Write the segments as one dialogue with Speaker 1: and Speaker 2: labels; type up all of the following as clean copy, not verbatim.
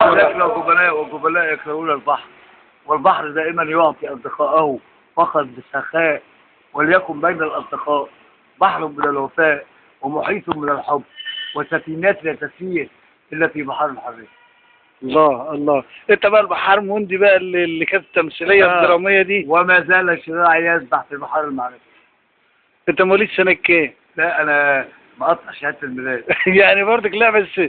Speaker 1: ذكر جبناء وجبلاء يكرهون البحر، والبحر دائما يعطي أصدقائه فقط بسخاء، وليكن بين الأصدقاء بحر من الوفاء ومحيط من الحب، وسفينات لا تسير إلا في بحر الحرية.
Speaker 2: الله الله. انت بقى البحار موندي بقى اللي كانت التمثيليه الدراميه دي.
Speaker 1: وما زال شراعي يسبح في بحر المعرفة.
Speaker 2: انت مواليد سنه كام؟
Speaker 1: لا أنا مقطع شهادة الميلاد.
Speaker 2: يعني برضك لا بس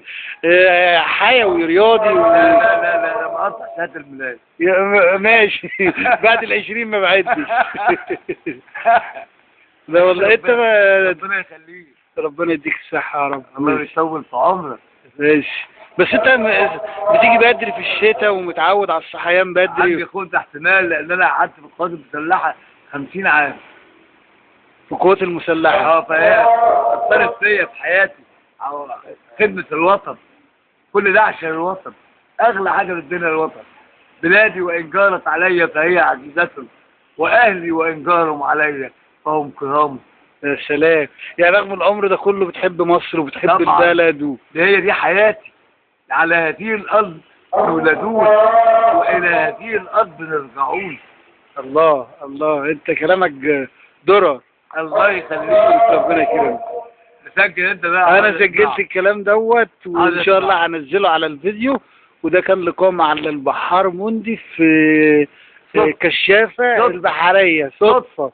Speaker 2: حيوي رياضي
Speaker 1: لا أنا مقطع شهادة الميلاد.
Speaker 2: ماشي. بعد ال20 ما بعدش. لا والله انت
Speaker 1: ربنا يخليك.
Speaker 2: ربنا يديك الصحه يا رب.
Speaker 1: الله يطول في عمرك.
Speaker 2: ماشي. بس انت بتيجي بدري في الشتاء ومتعود على الصحيان بدري.
Speaker 1: عندي خوف احتمال لان انا قعدت في القوات المسلحه 50 عام.
Speaker 2: في القوات المسلحه.
Speaker 1: فهي اثرت فيا في حياتي، خدمه الوطن، كل ده عشان الوطن. اغلى حاجه في الدنيا الوطن. بلادي وان جارت علي فهي عزيزة، واهلي وان جاروا علي فهم كرام.
Speaker 2: يا سلام. يعني رغم العمر ده كله بتحب مصر وبتحب
Speaker 1: طبعا.
Speaker 2: البلد
Speaker 1: هي دي حياتي. على هذه الارض يولدون والى هذه الارض نرجعون.
Speaker 2: الله الله. انت كلامك درر.
Speaker 1: الله يخليك.
Speaker 2: ربنا يكرمك.
Speaker 1: سجل انت بقى.
Speaker 2: انا سجلت الكلام دوت وان شاء الله هنزله على الفيديو. وده كان لقاء مع البحار موندي في كشافة البحرية. صدفة.